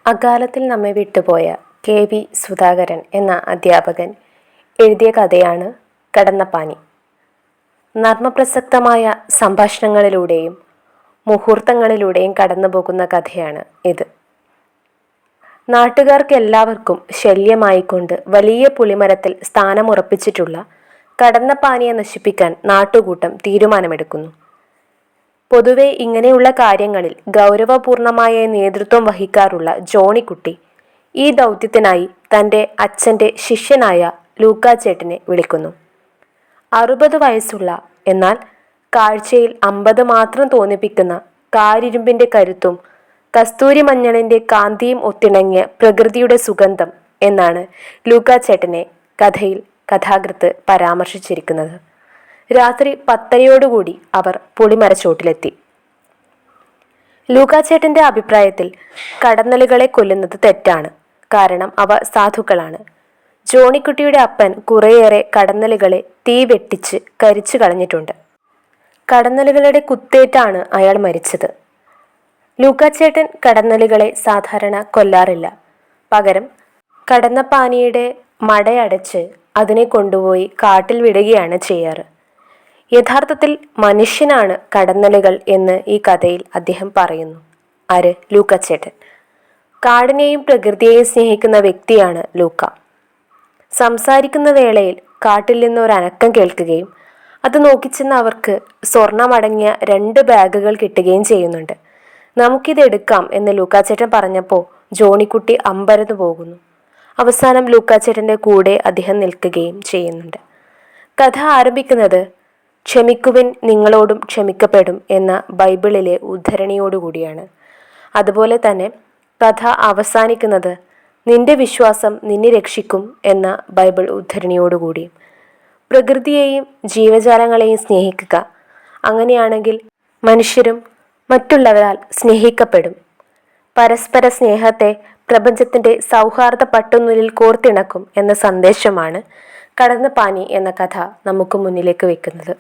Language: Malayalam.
അകാലത്തിൽ നമ്മെ വിട്ടുപോയ കെ.വി. സുധാകരൻ എന്ന അധ്യാപകൻ എഴുതിയ കഥയാണ് കടന്നപ്പാനി. നർമ്മപ്രസക്തമായ സംഭാഷണങ്ങളിലൂടെയും മുഹൂർത്തങ്ങളിലൂടെയും കടന്നുപോകുന്ന കഥയാണ് ഇത്. നാട്ടുകാർക്കെല്ലാവർക്കും ശല്യമായിക്കൊണ്ട് വലിയ പുളിമരത്തിൽ സ്ഥാനമുറപ്പിച്ചിട്ടുള്ള കടന്നപ്പാനിയെ നശിപ്പിക്കാൻ നാട്ടുകൂട്ടം തീരുമാനമെടുക്കുന്നു. പൊതുവെ ഇങ്ങനെയുള്ള കാര്യങ്ങളിൽ ഗൗരവപൂർണമായ നേതൃത്വം വഹിക്കാറുള്ള ജോണിക്കുട്ടി ഈ ദൗത്യത്തിനായി തൻ്റെ അച്ഛൻ്റെ ശിഷ്യനായ ലൂക്കാച്ചേട്ടനെ വിളിക്കുന്നു. 60 വയസ്സുള്ള എന്നാൽ കാഴ്ചയിൽ 50 മാത്രം തോന്നിപ്പിക്കുന്ന കാരിരുമ്പിൻ്റെ കരുത്തും കസ്തൂരി മഞ്ഞളിൻ്റെ കാന്തിയും ഒത്തിണങ്ങിയ പ്രകൃതിയുടെ സുഗന്ധം എന്നാണ് ലൂക്കാച്ചേട്ടനെ കഥയിൽ കഥാകൃത്ത് പരാമർശിച്ചിരിക്കുന്നത്. രാത്രി 10:30 അവർ പുളിമരച്ചോട്ടിലെത്തി. ലൂക്കാച്ചേട്ടൻ്റെ അഭിപ്രായത്തിൽ കടന്നലുകളെ കൊല്ലുന്നത് തെറ്റാണ്, കാരണം അവ സാധുക്കളാണ്. ജോണിക്കുട്ടിയുടെ അപ്പൻ കുറേയേറെ കടന്നലുകളെ തീ വെട്ടിച്ച് കരിച്ചു കളഞ്ഞിട്ടുണ്ട്. കടന്നലുകളുടെ കുത്തേറ്റാണ് അയാൾ മരിച്ചത്. ലൂക്കാച്ചേട്ടൻ കടന്നലുകളെ സാധാരണ കൊല്ലാറില്ല. പകരം കടന്നപ്പാനിയുടെ മടയടച്ച് അതിനെ കൊണ്ടുപോയി കാട്ടിൽ വിടുകയാണ് ചെയ്യാറ്. യഥാർത്ഥത്തിൽ മനുഷ്യനാണ് കടന്നലുകൾ എന്ന് ഈ കഥയിൽ അദ്ദേഹം പറയുന്നു. ആര്? ലൂക്കാച്ചേട്ടൻ. കാടിനെയും പ്രകൃതിയെയും സ്നേഹിക്കുന്ന വ്യക്തിയാണ് ലൂക്ക. സംസാരിക്കുന്ന വേളയിൽ കാട്ടിൽ നിന്ന് ഒരു അനക്കം കേൾക്കുകയും അത് നോക്കിച്ചെന്ന് അവർക്ക് സ്വർണമടങ്ങിയ 2 ബാഗുകൾ കിട്ടുകയും ചെയ്യുന്നുണ്ട്. നമുക്കിത് എടുക്കാം എന്ന് ലൂക്കാച്ചേട്ടൻ പറഞ്ഞപ്പോൾ ജോണിക്കുട്ടി അമ്പരന്ന് പോകുന്നു. അവസാനം ലൂക്കാച്ചേട്ടൻ്റെ കൂടെ അദ്ദേഹം നിൽക്കുകയും ചെയ്യുന്നുണ്ട്. കഥ ആരംഭിക്കുന്നത് ക്ഷമിക്കുവിൻ നിങ്ങളോടും ക്ഷമിക്കപ്പെടും എന്ന ബൈബിളിലെ ഉദ്ധരണിയോടുകൂടിയാണ്. അതുപോലെ തന്നെ കഥ അവസാനിക്കുന്നത് നിന്റെ വിശ്വാസം നിന്നെ രക്ഷിക്കും എന്ന ബൈബിൾ ഉദ്ധരണിയോടുകൂടിയും. പ്രകൃതിയെയും ജീവജാലങ്ങളെയും സ്നേഹിക്കുക, അങ്ങനെയാണെങ്കിൽ മനുഷ്യരും മറ്റുള്ളവരാൽ സ്നേഹിക്കപ്പെടും. പരസ്പര സ്നേഹത്തെ പ്രപഞ്ചത്തിൻ്റെ സൗഹാർദ്ദ പട്ടുനൂലിൽ കോർത്തിണക്കും എന്ന സന്ദേശമാണ് കടന്നപ്പാനി എന്ന കഥ നമുക്ക് മുന്നിലേക്ക് വെക്കുന്നത്.